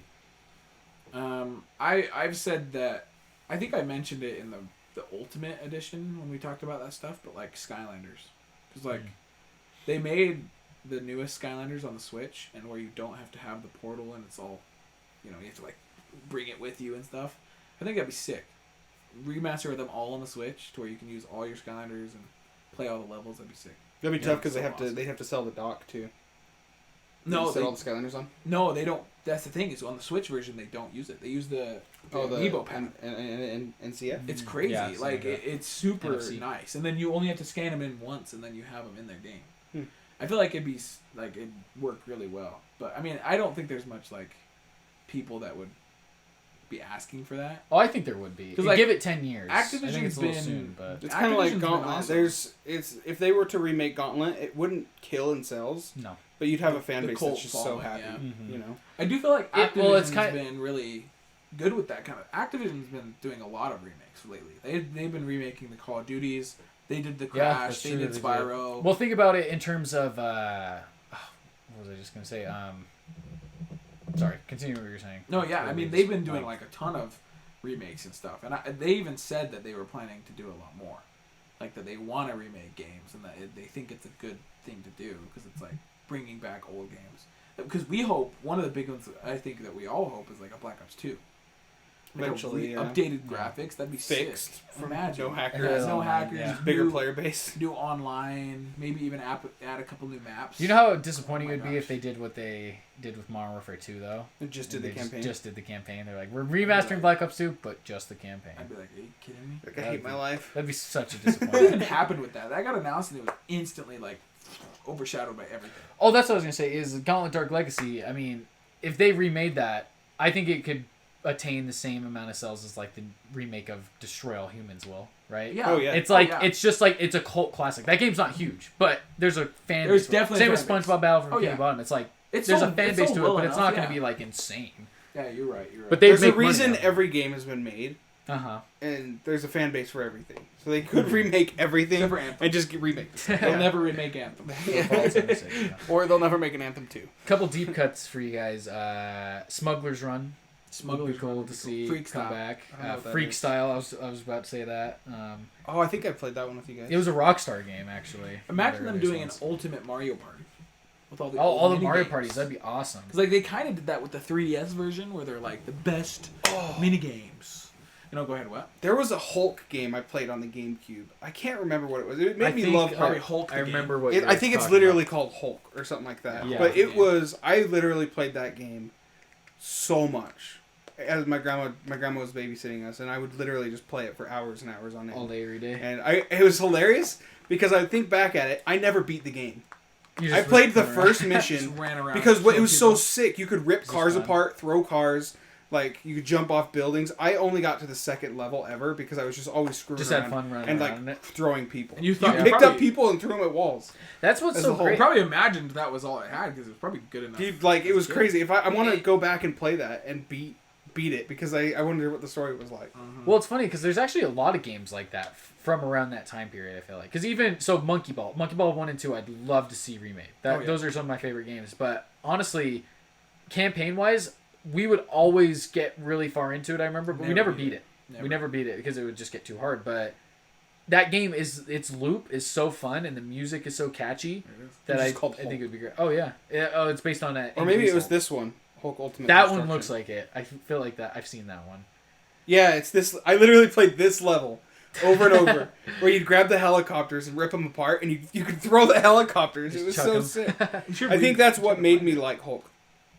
I've said that. I think I mentioned it in the Ultimate Edition when we talked about that stuff, but like Skylanders, because like they made the newest Skylanders on the Switch, and where you don't have to have the portal and it's all, you have to like bring it with you and stuff. I think that'd be sick. Remaster them all on the Switch to where you can use all your Skylanders and play all the levels. That'd be sick. That'd be tough because so they have to sell the dock too. No, set all the Skylanders on. No, they don't. That's the thing is on the Switch version they don't use it. They use the Amiibo pack. And NCF. It's crazy. Yeah, like it's super NFC. nice, and then you only have to scan them in once, and then you have them in their game. Hmm. I feel like it'd work really well. But I mean, I don't think there's much like people that would be asking for that. Oh, I think there would be. 'Cause, like, give it 10 years. I think Activision's it's a little been- soon, but It's kind of like Activision's been Gauntlet. awesome. If they were to remake Gauntlet, it wouldn't kill in sales, no. but you'd have a fan The base cult that's just so following, happy. yeah. Mhm. You know. I do feel like It- Activision's well, it's kind- been really good with that kind of. Activision's been doing a lot of remakes lately. They've been remaking the Call of Duties. They did the Yeah, Crash. that's they true, did they did. Spyro. Well, think about it in terms of what was I just gonna say? Sorry, continue what you were saying. No, yeah, I mean Released. they've been doing like a ton of remakes and stuff, and they even said that they were planning to do a lot more, like that they want to remake games and that they think it's a good thing to do because it's like bringing back old games. Because we hope one of the big ones I think that we all hope is like a Black Ops 2. Like Eventually, updated graphics, that'd be Fixed sick. from Imagine no hackers. Yeah, no Online, hackers, yeah. Bigger new, player base. new online, maybe even add a couple new maps. You know how disappointing Oh it my would be if gosh. they did what they did with Modern Warfare 2, though? It just And did the they campaign. Just did the campaign. They're like, we're remastering Black Ops 2, but just the campaign. I'd be like, are you kidding me? Like, I hate my life. That'd be such a What even disappointment. happened with that? That got announced and it was instantly like overshadowed by everything. Oh, that's what I was gonna say. Is Gauntlet Dark Legacy? I mean, if they remade that, I think it could attain the same amount of sales as like the remake of Destroy All Humans will, right? Yeah. Oh, yeah. It's like yeah. it's just like it's a cult classic. That game's not huge, but there's a fan. There's base for it. definitely a same with fan base. SpongeBob Battle from Oh, Bikini yeah. Bottom. It's like It's there's so- a fan it's base so to well it, but it's enough, not going to yeah. be like insane. Yeah, you're right. You're right. But they There's a make money reason off it. every game has been made, Uh-huh. and there's a fan base for everything. So they could remake everything Except for Anthem. and just remake it. They'll never remake Anthem. For all intents and purposes, yeah. Or they'll never make an Anthem 2. Couple deep cuts for you guys. Smuggler's Run. Smuggler's Would be cool Run would to be see cool. Freak come Style. back. I don't know what that Freak is. Style. I was about to say that. Oh, I think I played that one with you guys. It was a Rockstar game actually. Imagine them One of their doing an earliest ones. ultimate Mario Party with all the all the mini Mario games. parties. That'd be awesome. Because like they kind of did that with the 3DS version, where they're like the best mini games. Go ahead. What? There was a Hulk game I played on the GameCube. I can't remember what it was. It made I me think, love probably Hulk. Hulk. I the remember game. what. you I were think it's talking literally about. called Hulk or something like that. Yeah. But it Yeah. was. I literally played that game so much. As my grandma was babysitting us, and I would literally just play it for hours and hours on end. all day every day. And it was hilarious because I think back at it, I never beat the game. You I just played the run around. first Just mission ran around because and it was killed so sick. You could rip This is cars fun. apart, throw cars, like you could jump off buildings. I only got to the second level ever because I was just always screwing Just around had fun running and around like it. throwing people. And you thought picked probably- up people and threw them at walls. That's what's as so a whole. great. You probably imagined that was all it had because it was probably good enough. Dude, like it was Good. crazy. If I want to go back and play that and beat it because I wonder what the story was like. Well, it's funny because there's actually a lot of games like that from around that time period. I feel like because even so, Monkey Ball 1 and 2, I'd love to see remade. Oh, yeah. Those are some of my favorite games. But honestly, campaign wise, we would always get really far into it. I remember, but we never beat it. Never. We never beat it because it would just get too hard. But that game its loop is so fun and the music is so catchy It is. that It's I just called think it Hulk. would be great. Oh yeah, it's based on a. Or maybe it was Hulk. this one, Hulk Ultimate. That one Destruction. looks like it. I feel like that. I've seen that one. Yeah, it's this. I literally played this level over and over, where you'd grab the helicopters and rip them apart, and you could throw the helicopters. Just It was chuck so 'em. sick. You should I think read- that's what should made find me it. like Hulk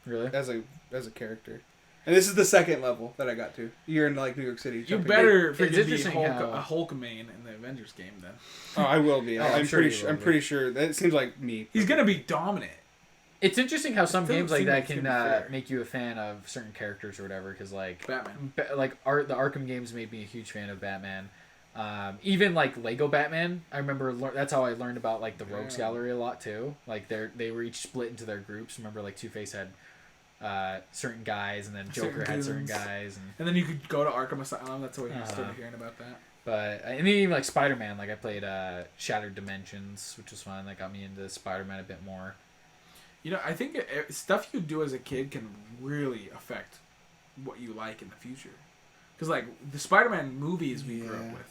Really? as a character. And this is the second level that I got to. You're in like New York City. You jumping. better It's freaking be interesting how- a Hulkman in the Avengers game then. Oh, I will be. Oh, I'm I'm sure pretty. you will I'm be. pretty sure. That seems like me. He's gonna be dominant. It's interesting how some Doesn't games like seem that like it's can gonna be fair. make you a fan of certain characters or whatever. Because like Batman. the Arkham games made me a huge fan of Batman. Even like Lego Batman, I remember that's how I learned about like the Rogues Yeah. Gallery a lot too. Like they were each split into their groups. Remember like Two-Face had certain guys, and then Joker Certain had certain goons. guys, And then you could go to Arkham Asylum. That's how we Uh-huh. started hearing about that. and then even like Spider-Man. Like I played Shattered Dimensions, which was fun. That got me into Spider-Man a bit more. You know, I think stuff you do as a kid can really affect what you like in the future. Because, like, the Spider-Man movies we grew up with.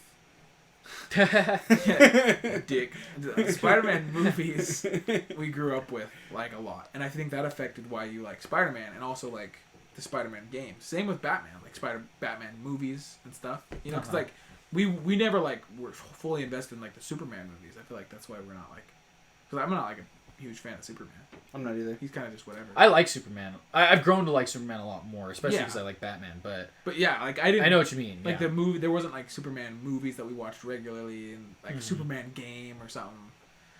Yeah, dick. The Spider-Man movies we grew up with, like, a lot. And I think that affected why you like Spider-Man and also, like, the Spider-Man games. Same with Batman. Like, Batman movies and stuff. You know, because, like, we never, like, were fully invested in, like, the Superman movies. I feel like that's why we're not, like... Because I'm not, like, a huge fan of Superman. I'm not either. He's kind of just whatever. I like Superman. I've grown to like Superman a lot more, especially Yeah. because I like Batman. But yeah, like, I didn't... I know what you mean. Like yeah. the movie, there wasn't like Superman movies that we watched regularly, and like a Superman game or something.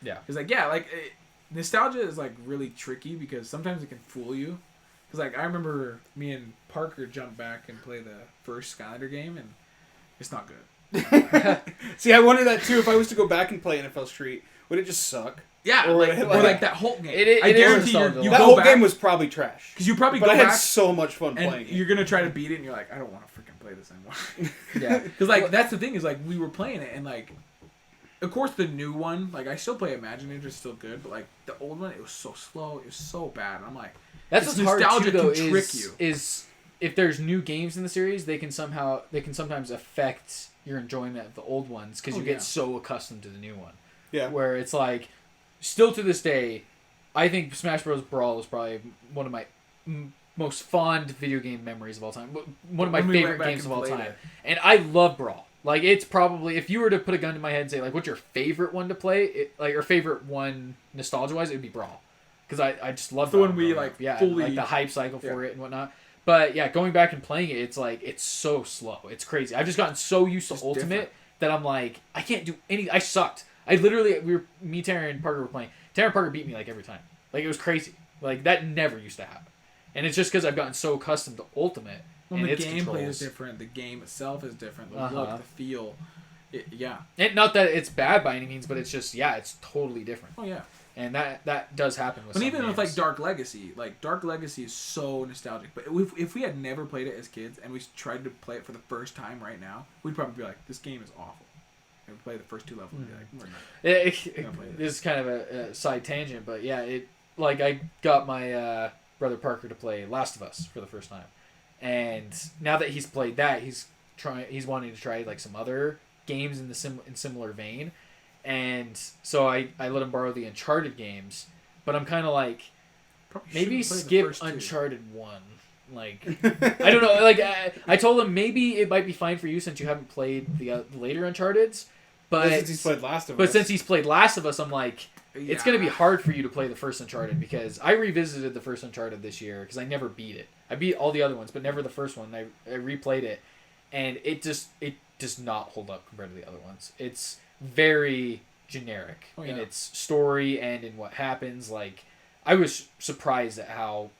Yeah. Because like nostalgia is like really tricky because sometimes it can fool you. Because like I remember me and Parker jumped back and play the first Skylander game, and it's not good. See, I wonder that too. If I was to go back and play NFL Street, would it just suck? Yeah, Or like that Hulk game. It I is guarantee nostalgia. you That go whole back game was probably trash. because you probably But go I had back so much fun and playing it. you're gonna try to beat it, and you're like, I don't want to freaking play this anymore. Yeah. Because like that's the thing is like we were playing it and like, of course the new one like I still play Imaginator, it's still good, but like the old one it was so slow, it was so bad. And I'm like, That's this what's hard nostalgia too, though, can trick you. is if there's new games in the series, they can sometimes affect your enjoyment of the old ones because you yeah. get so accustomed to the new one. Yeah. Where it's like, still to this day, I think Smash Bros. Brawl is probably one of my most fond video game memories of all time. One of my When we went favorite back games and of all played time. it. And I love Brawl. Like, it's probably, if you were to put a gun to my head and say, like, what's your favorite one to play? Your favorite one nostalgia-wise, it would be Brawl. Because I just love the Brawl one we, growing like, up. Yeah, fully- like the hype cycle for Yeah. it and whatnot. But, yeah, going back and playing it, it's like, it's so slow. It's crazy. I've just gotten so used to Just Ultimate different. that I'm like, I can't do any. I sucked. I literally, me, Tara, and Parker were playing. Tara and Parker beat me, like, every time. Like, it was crazy. Like, that never used to happen. And it's just because I've gotten so accustomed to Ultimate. Well, and the its gameplay controls. is different. The game itself is different. The Uh-huh. look, the feel. Yeah. And not that it's bad by any means, but it's just, yeah, it's totally different. Oh yeah. And that does happen with But some even with games. like Dark Legacy is so nostalgic. But if we had never played it as kids and we tried to play it for the first time right now, we'd probably be like, this game is awful. And we play the first two levels and be like, we're not. This is kind of a side tangent, but yeah, I got my brother Parker to play Last of Us for the first time, and now that he's played that, he's wanting to try like some other games in similar vein, and so I let him borrow the Uncharted games, but I'm kind of like, Probably maybe shouldn't play the skip first two. Uncharted 1. Like, I don't know. Like, I told him maybe it might be fine for you since you haven't played the later Uncharted's. But since he's played Last of Us. But since he's played Last of Us, I'm like, it's going to be Yeah. hard for you to play the first Uncharted because I revisited the first Uncharted this year because I never beat it. I beat all the other ones, but never the first one. I replayed it, and it does not hold up compared to the other ones. It's very generic in its story and in what happens. Like, I was surprised at how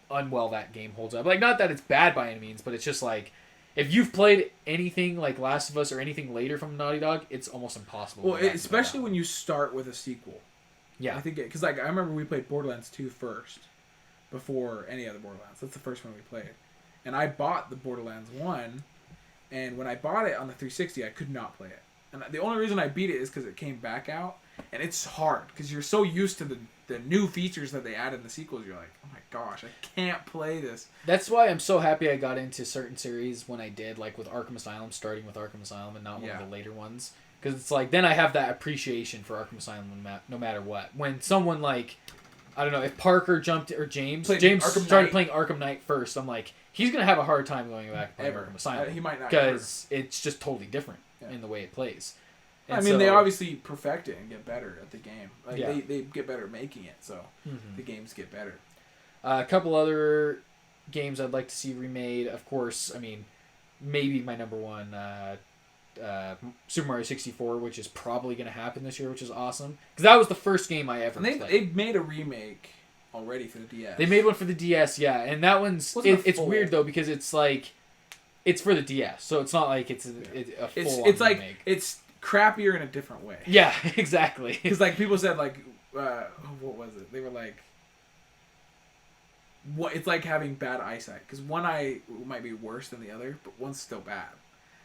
unwell that game holds up. Like, not that it's bad by any means, but it's just like, if you've played anything like Last of Us or anything later from Naughty Dog, it's almost impossible. Well, to go back and play especially that. when you start with a sequel. Yeah. I think because like I remember we played Borderlands 2 first, before any other Borderlands. That's the first one we played, and I bought the Borderlands 1, and when I bought it on the 360, I could not play it. And the only reason I beat it is because it came back out, and it's hard because you're so used to the new features that they add in the sequels. You're like, oh my gosh, I can't play this. That's why I'm so happy I got into certain series when I did, like with Arkham Asylum, starting with Arkham Asylum and not one of the later ones. Because it's like, then I have that appreciation for Arkham Asylum no matter what. When someone like, I don't know, if Parker jumped, or James Arkham started Knight. playing Arkham Knight first, I'm like, he's going to have a hard time going back and playing Ever. Arkham Asylum. He might not. Because it's just totally different Yeah. in the way it plays. I And mean, they so- obviously perfect it and get better at the game. Like Yeah. they get better at making it, so Mhm. the games get better. A couple other games I'd like to see remade, of course, I mean, maybe my number one, Super Mario 64, which is probably going to happen this year, which is awesome. Because that was the first game I ever And played. they made a remake already for the DS. They made one for the DS, yeah. And that one's... It's weird, though, because it's like... It's for the DS, so it's not like it's a full-on It's like... remake. It's crappier in a different way. Yeah, exactly. Because, like, people said, like... what was it? They were like... It's like having bad eyesight. Because one eye might be worse than the other, but one's still bad.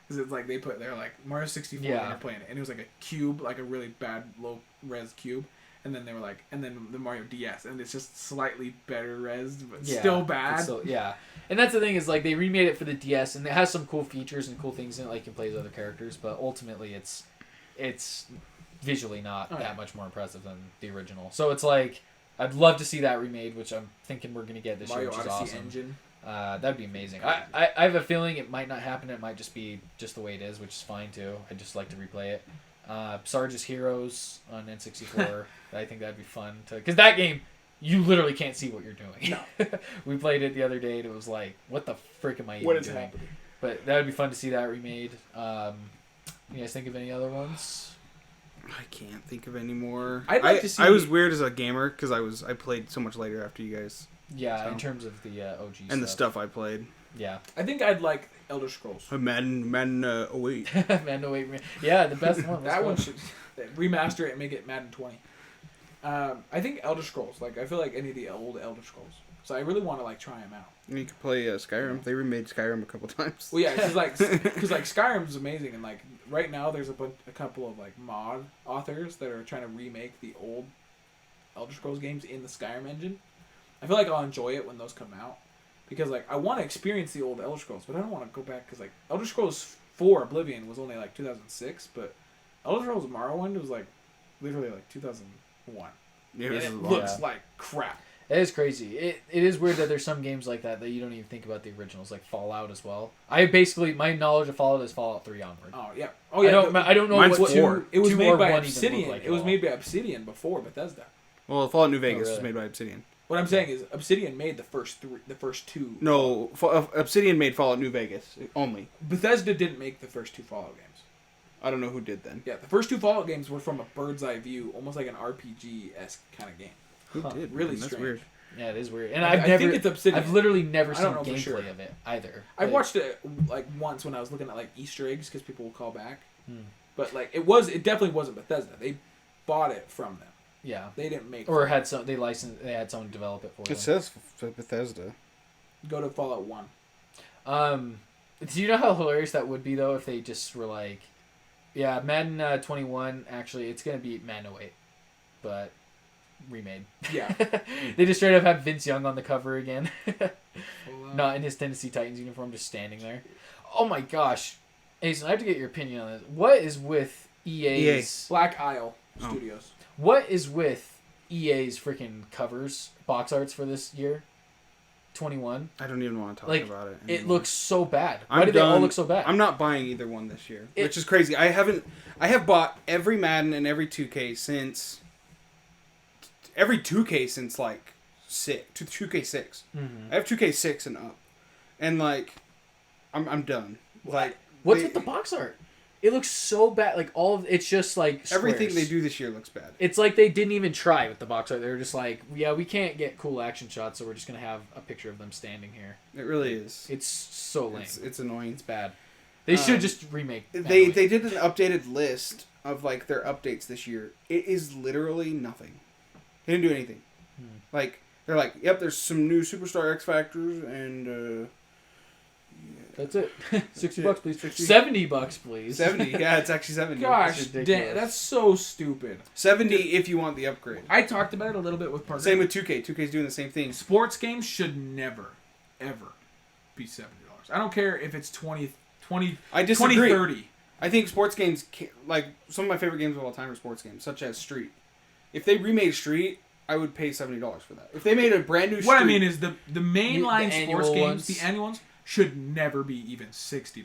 Because it's like they're like Mario 64 when they're playing it, and it was like a cube, like a really bad low res cube, and then they were like, and then the Mario DS, and it's just slightly better res, but still bad. So and that's the thing is like they remade it for the DS, and it has some cool features and cool things in it, like you can play as other characters, but ultimately it's visually not that much more impressive than the original. So it's like I'd love to see that remade, which I'm thinking we're gonna get this year, which is awesome. Engine. That'd be amazing. I have a feeling it might not happen. It might just be just the way it is, which is fine too. I'd just like to replay it. Sarge's Heroes on N64. I think that'd be fun because that game you literally can't see what you're doing. No. We played it the other day and it was like, what the frick am I even doing? Happening? But that would be fun to see that remade. You guys think of any other ones? I can't think of any more. I'd like to see... I was weird as a gamer because I played so much later after you guys. Yeah, So. in terms of the OG stuff. And the stuff I played. Yeah. I think I'd like Elder Scrolls. Madden 08. Man, no wait. Yeah, the best one. That one should remaster it and make it Madden 20. I think Elder Scrolls. Like I feel like any of the old Elder Scrolls. So I really want to like try them out. And you could play Skyrim. They remade Skyrim a couple times. Well, yeah, because like Skyrim's amazing, and like right now there's a couple of like mod authors that are trying to remake the old Elder Scrolls games in the Skyrim engine. I feel like I'll enjoy it when those come out because like I want to experience the old Elder Scrolls, but I don't want to go back because like Elder Scrolls 4 Oblivion was only like 2006, but Elder Scrolls Morrowind was like literally like 2001. Yeah, And this it is a lot. looks like crap. It is crazy. It is weird that there's some games like that you don't even think about the originals, like Fallout as well. My knowledge of Fallout is Fallout 3 onward. Oh yeah. Oh yeah. I don't know mine's what 4. It was 2 made or by 1 even Obsidian. look like It was at made by Obsidian before Bethesda. Well, Fallout New Vegas was really? made by Obsidian. What I'm saying is Obsidian made the first two. No, Obsidian made Fallout New Vegas only. Bethesda didn't make the first two Fallout games. I don't know who did then. Yeah, the first two Fallout games were from a bird's eye view, almost like an RPG-esque kind of game. Who did? Really That's strange. weird. Yeah, it is weird. And I think it's Obsidian. I've literally never I seen don't know for gameplay sure. of it either. I Like, watched it like once when I was looking at like Easter eggs because people will call back. Hmm. But like it definitely wasn't Bethesda. They bought it from them. Yeah. They didn't make Or it. had they had someone develop it for them. It says Bethesda. Go to Fallout 1. Do you know how hilarious that would be though if they just were like, yeah, Madden 21 actually it's gonna be Madden 08, but remade. Yeah. They just straight up have Vince Young on the cover again, Fallout. not in his Tennessee Titans uniform, just standing there. Oh my gosh, Asen, I have to get your opinion on this. What is with EA's Black Isle Oh. Studios. What is with EA's freaking covers, box arts for this year? 21. I don't even want to talk Like, about it. It anymore. looks so bad. Why I'm do they all done. look so bad? I'm not buying either one this year, It- which is crazy. I have bought every Madden and every 2K since like 2K6. Mhm. I have 2K6 and up, and like I'm done. Like What's with the box art? It looks so bad. Like it's just like everything squares. they do this year looks bad. It's like they didn't even try with the box art. They were just like, yeah, we can't get cool action shots, so we're just gonna have a picture of them standing here. It really is. It's so lame. It's annoying. It's bad. They should just remake. They did an updated list of like their updates this year. It is literally nothing. They didn't do anything. Like they're like, yep, there's some new Superstar X Factors and That's it. $60 Yeah. please. $70 please. 70. Yeah, it's actually 70. Gosh, That's ridiculous. damn, that's so stupid. 70 if you want the upgrade. I talked about it a little bit with Parker. Same with 2K. 2K's doing the same thing. Sports games should never, ever be $70. I don't care if it's 20, I disagree. 2030. I think sports games, like some of my favorite games of all time are sports games, such as Street. If they remade Street, I would pay $70 for that. If they made a brand new Street, What I mean is the mainline The sports annual games, ones. the annual ones, should never be even $60.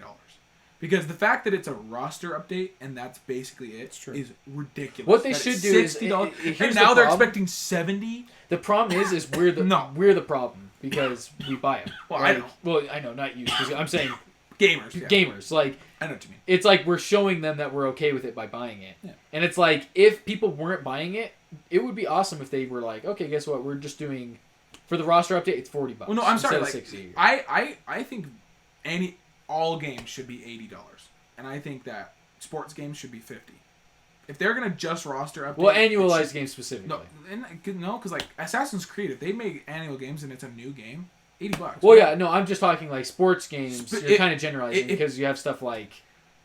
Because the fact that it's a roster update and that's basically it is ridiculous. What they That should it's do is, $60, here's and the now they're problem. expecting 70. The problem is we're the problem because we buy them. Well, I know. Well, I know, not you. 'Cause I'm saying Gamers. Yeah. gamers. Like, I know what you mean. it's like we're showing them that we're okay with it by buying it. Yeah. And it's like, if people weren't buying it, it would be awesome if they were like, okay, guess what? We're just doing, for the roster update, it's $40. Well, no, I'm sorry. instead Like, of 60. I think all games should be $80, and I think that sports games should be $50. If they're gonna just roster update, Well, annualized games specifically. no, because like Assassin's Creed, if they make annual games and it's a new game, $80. Well, yeah, no, I'm just talking like sports games. You're it- kind of generalizing it- because you have stuff like,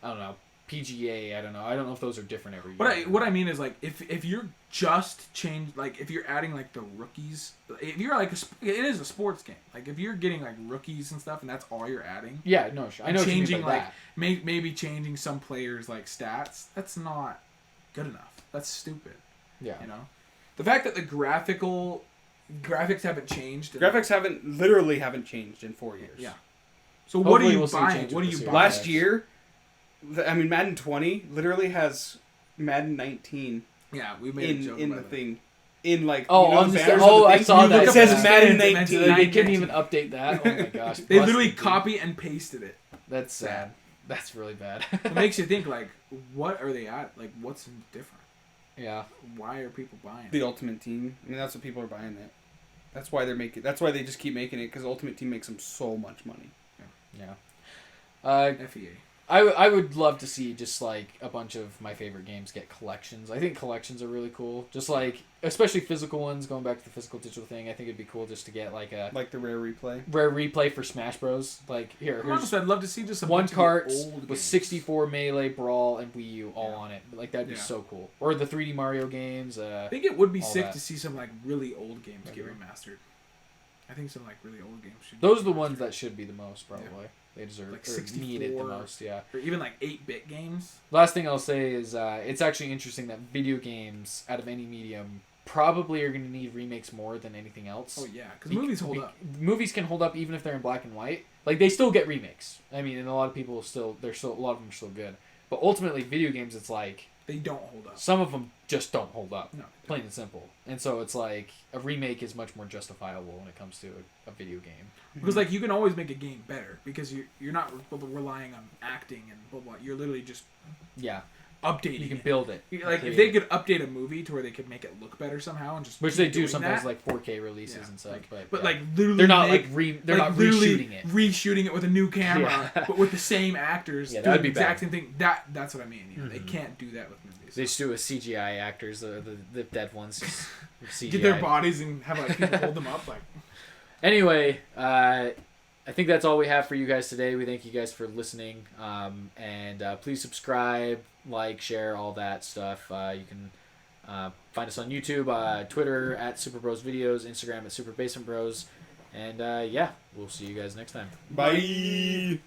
I don't know, PGA. I don't know if those are different every year. What I mean is, like, if you're just if you're adding like the rookies, if you're like it is a sports game. Like if you're getting like rookies and stuff, and that's all you're adding. Yeah, no, I know Changing what you mean by like that. maybe changing some players like stats. That's not good enough. That's stupid. Yeah. You know, the fact that the graphics haven't changed. Graphics haven't changed in 4 years. Yeah. So what are Hopefully you we'll see a buying? change What are with you the buying? series. Last year, Madden 20 literally has Madden 19 Yeah, we made a joke in about the it. thing. In like Oh, you know, on the banners oh, of the I thing? saw You that. look It up says Madden Madden 19. 19. They couldn't even update that. Oh my gosh. They literally Busted, dude. copy and pasted it. That's sad. That's really bad. It makes you think, like, what are they at? Like, what's different? Yeah. Why are people buying The it? Ultimate Team. I mean, that's what people are buying it. That's why they're making. That's why they just keep making it because Ultimate Team makes them so much money. Yeah. FEA. I would love to see just like a bunch of my favorite games get collections. I think collections are really cool. Just like, especially physical ones, going back to the physical digital thing, I think it'd be cool just to get like a Like the rare replay. rare replay for Smash Bros. Like, here's I'd love to see just a one bunch of cart the old with games. 64 Melee, Brawl, and Wii U all Yeah. on it. Like, that'd be Yeah. so cool. Or the 3D Mario games. I think it would be all sick that. to see some, like, really old games get Mhm. remastered. I think some, like, really old games should Those are get the ones remastered. that should be the most, probably. They deserve Like or need it the 64. most, yeah. Or even, like, 8-bit games. Last thing I'll say is it's actually interesting that video games, out of any medium, probably are going to need remakes more than anything else. Oh, yeah, because movies hold up. Movies can hold up even if they're in black and white. Like, they still get remakes. I mean, and a lot of people a lot of them are still good. But ultimately, video games, it's like, They don't hold up. some of them just don't hold up. No. Plain and simple. And so it's like, a remake is much more justifiable when it comes to a video game. Because, like, you can always make a game better because you're not relying on acting and blah, blah. You're literally just Yeah. updating You can it. build it. Like, if they could update a movie to where they could make it look better somehow and just Which keep they do doing sometimes, that, like 4K releases yeah, and stuff. like, But, yeah. like, literally they're not make, they're not literally reshooting it. reshooting it with a new camera, Yeah. but with the same actors Yeah, doing that'd the be exact bad. same thing. That's what I mean. You know, They Mhm. can't do that with movies. They just do with CGI actors, the dead ones. Just CGI. Get their bodies and have like people hold them up. Like, Anyway, I think that's all we have for you guys today. We thank you guys for listening. And please subscribe, like, share, all that stuff. You can find us on YouTube, Twitter at Super Bros Videos, Instagram at Super Basement Bros. And yeah, we'll see you guys next time. Bye.